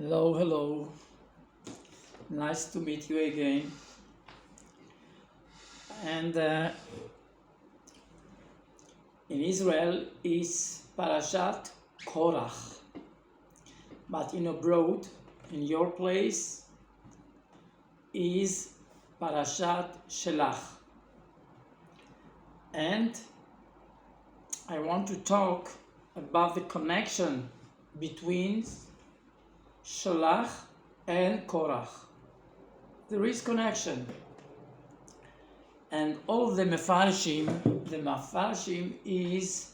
Hello, hello. Nice to meet you again. And in Israel is Parashat Korrach. But in abroad, in your place, is Parashat Shelach. And I want to talk about the connection between Shelach and Korach. There is connection. And all the Mefarshim is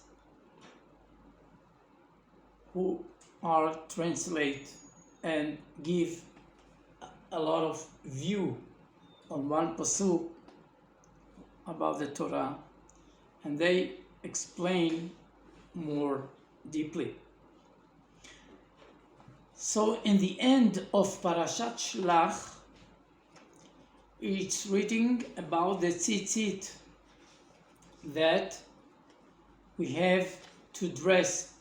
who are translate and give a lot of view on one pasuk about the Torah, and they explain more deeply. So in the end of Parashat Shelach, it's reading about the tzitzit that we have to dress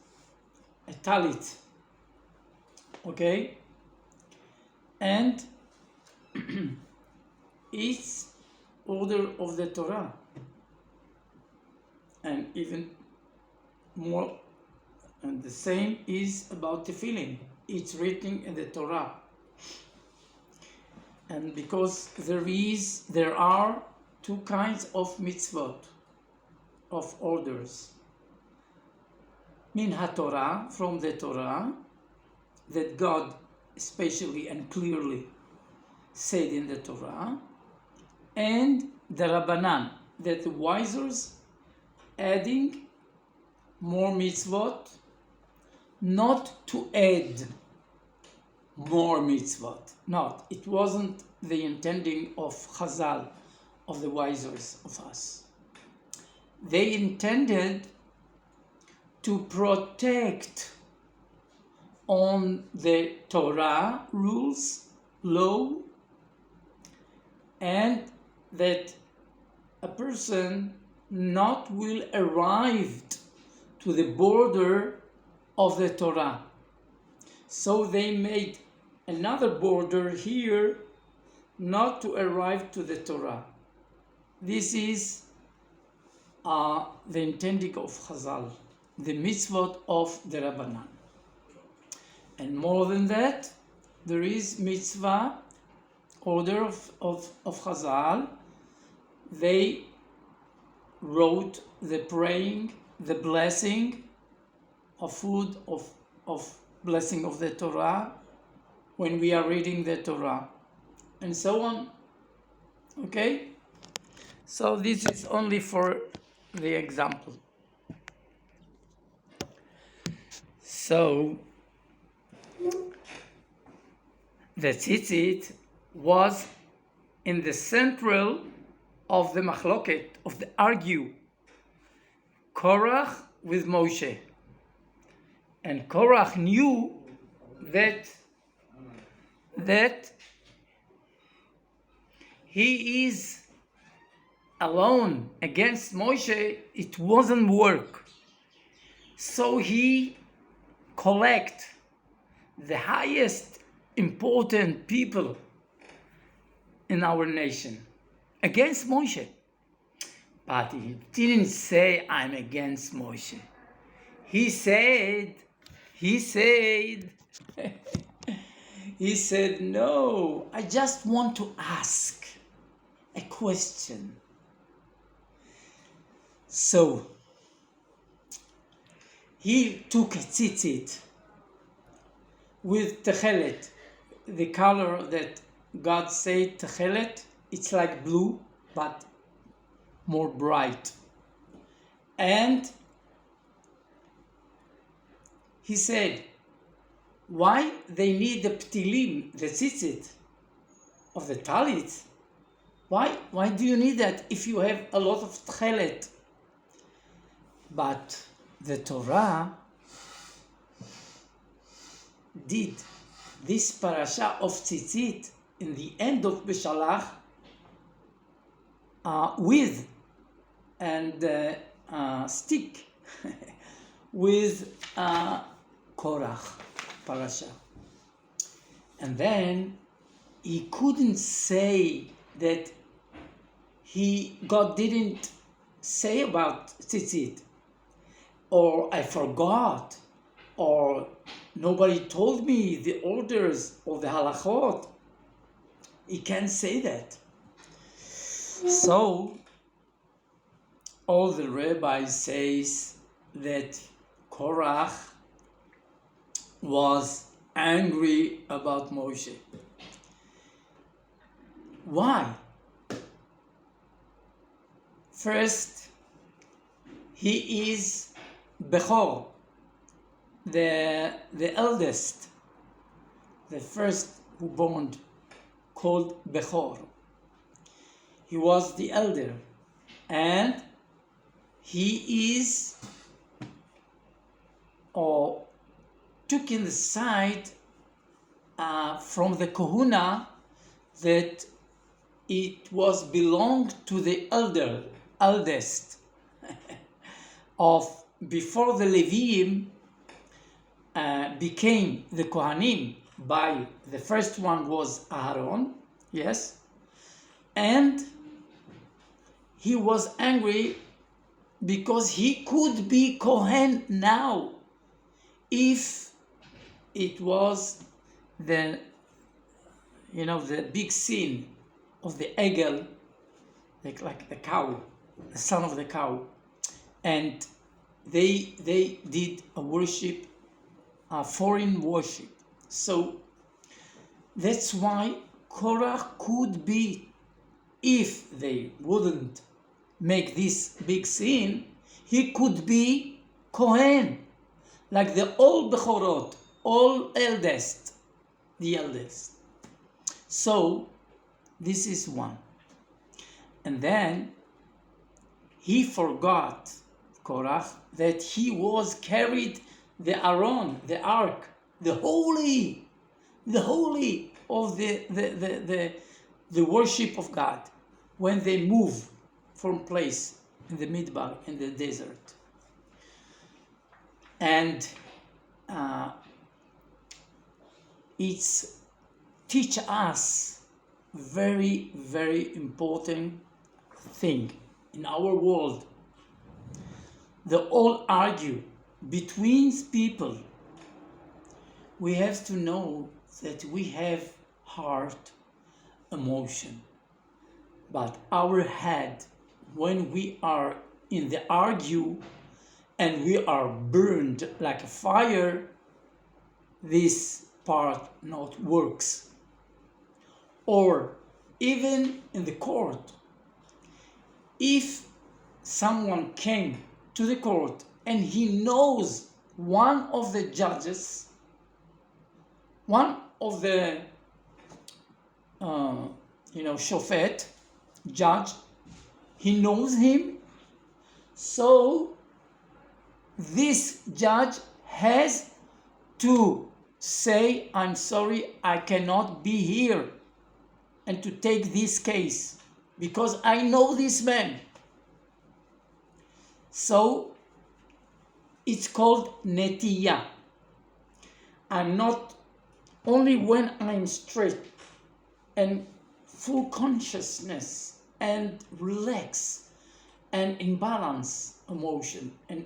a talit, okay? And it's order of the Torah, and even more, and the same is about tefillin. It's written in the Torah. And because there are two kinds of mitzvot, of orders. Min HaTorah, from the Torah, that God especially and clearly said in the Torah, and the Rabbanan, that the wisers adding more mitzvot, not to add more mitzvot. Not. It wasn't the intending of Chazal, of the wisers of us. They intended to protect on the Torah rules, law, and that a person not will arrive to the border of the Torah. So they made another border here not to arrive to the Torah. This is the intending of Chazal, the mitzvot of the Rabbanan. And more than that, there is mitzvah, order of Chazal. They wrote the praying, the blessing of food, of blessing of the Torah when we are reading the Torah, and so on. Okay? So this is only for the example. So the tzitzit was in the central of the machloket, of the argue, Korach with Moshe. And Korach knew that he is alone against Moshe. It wasn't work. So he collect the highest important people in our nation against Moshe. But he didn't say, I'm against Moshe. He said, no, I just want to ask a question. So, he took a tzitzit with techelet, the color that God said techelet, it's like blue, but more bright. And he said, why they need the ptilim, the tzitzit of the talit? Why do you need that if you have a lot of tchelet? But the Torah did this parasha of tzitzit in the end of Beshalach with and stick with Korach parasha. And then he couldn't say that God didn't say about tzitzit, or I forgot, or nobody told me the orders or the halachot. He can't say that. So all the rabbis says that Korach was angry about Moshe. Why? First, he is Bechor, the eldest, the first who born, called Bechor. He was the elder, and he is, or took in the side from the Kohuna that it was belonged to the eldest of before the Leviim became the Kohanim. By the first one was Aaron, yes, and he was angry because he could be Kohen now if it was the big sin of the Egel, like the cow, the son of the cow, and they did a worship, a foreign worship. So that's why Korach could be, if they wouldn't make this big sin, he could be Kohen, like the all Bechorot, all eldest, the eldest. So this is one. And then he forgot, Korach, that he was carried the Aaron, the ark, the holy of the worship of God, when they move from place in the Midbar, in the desert. And it's teach us very, very important thing in our world. They all argue between people. We have to know that we have heart, emotion, but our head, when we are in the argue and we are burned like a fire, this part not works. Or even in the court, if someone came to the court and he knows one of the judges, one of the shofet, judge, he knows him, so this judge has to say, I'm sorry, I cannot be here and to take this case because I know this man. So it's called netiya. I'm not, only when I'm straight and full consciousness and relax and in balance emotion, and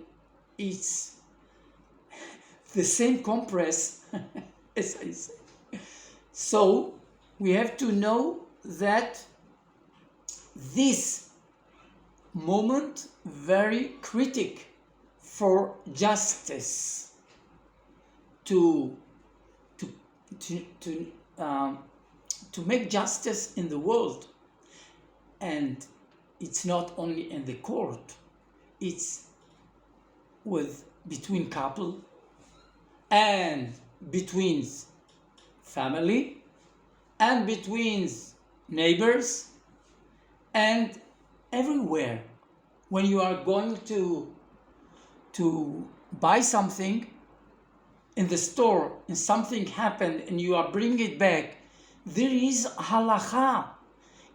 it's the same compress as I say. So we have to know that this moment very critical for justice to make justice in the world. And it's not only in the court, it's between couple and between family and between neighbors and everywhere. When you are going to buy something in the store and something happened and you are bringing it back, there is halacha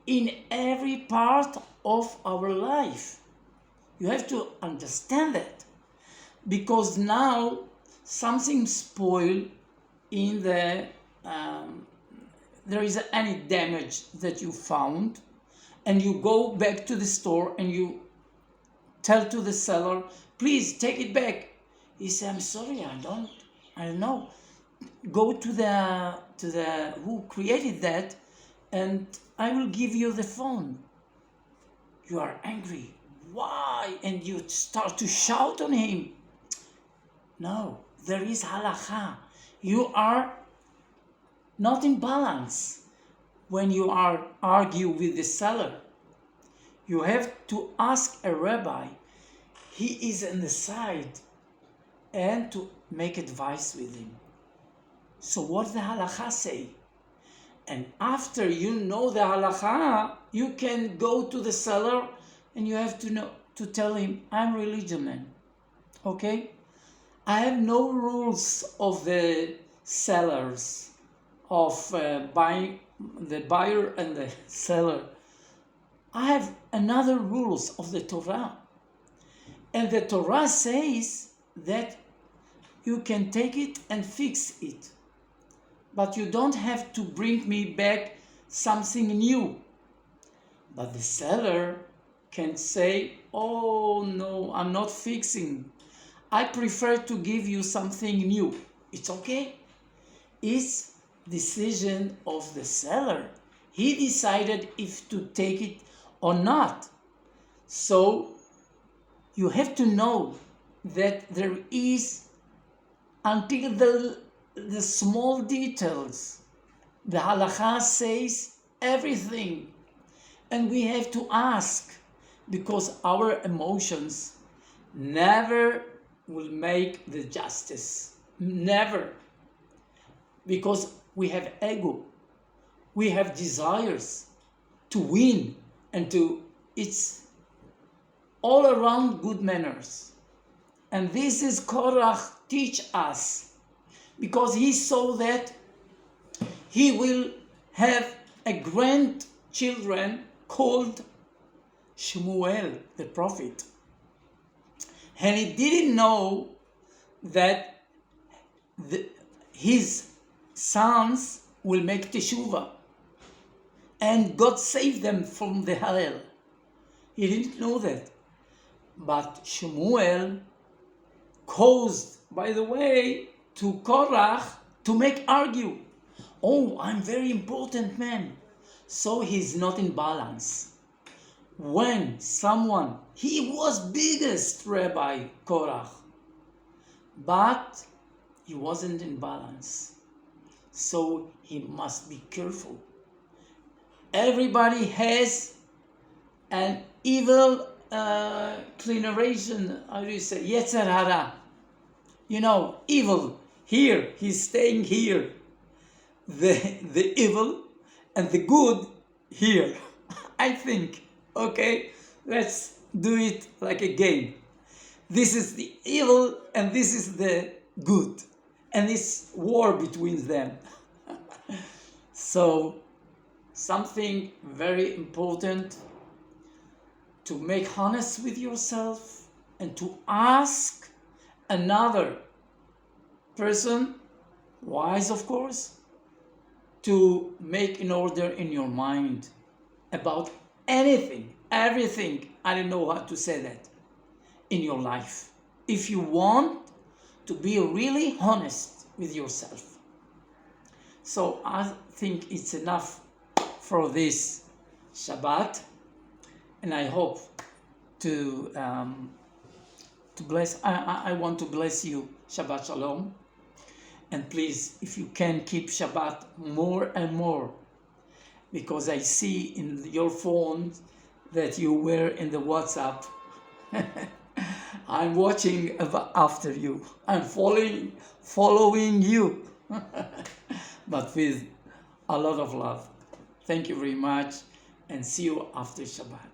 in every part of our life. You have to understand that, because now something spoiled in the there is any damage that you found, and you go back to the store and you tell to the seller, please take it back. He said, I'm sorry, I don't know. Go to the who created that, and I will give you the phone. You are angry. Why? And you start to shout on him. No, there is halakha. You are not in balance when you are argue with the seller. You have to ask a rabbi. He is on the side, and to make advice with him. So what the halakha say? And after you know the halakha, you can go to the seller and you have to tell him, I'm religious man. Okay? I have no rules of the sellers, of buying, the buyer and the seller. I have another rules of the Torah. And the Torah says that you can take it and fix it. But you don't have to bring me back something new. But the seller can say, oh no, I'm not fixing. I prefer to give you something new. It's okay. It's decision of the seller. He decided if to take it or not. So you have to know that there is, until the small details, the halakha says everything. And we have to ask, because our emotions never will make the justice. Never. Because we have ego. We have desires to win and it's all around good manners. And this is Korach teach us, because he saw that he will have a grandchildren called Shmuel, the prophet. And he didn't know that his sons will make teshuvah and God saved them from the hell. He didn't know that. But Shmuel caused, by the way, to Korach to make argue. Oh, I'm very important man. So he's not in balance. When someone, he was biggest rabbi, Korach, but he wasn't in balance. So he must be careful. Everybody has an evil inclination, how do you say, Yetzer Hara. You know, evil. Here, he's staying here. The evil and the good here. I think, okay, let's do it like a game. This is the evil and this is the good. And it's war between them. So, something very important to make honest with yourself and to ask another person, wise of course, to make in order in your mind about anything, everything, I don't know how to say that, in your life. If you want to be really honest with yourself. So I think it's enough for this Shabbat, and I hope to bless. I want to bless you. Shabbat Shalom, and please, if you can, keep Shabbat more and more, because I see in your phone that you were in the WhatsApp. I'm watching after you. I'm following you, but with a lot of love. Thank you very much, and see you after Shabbat.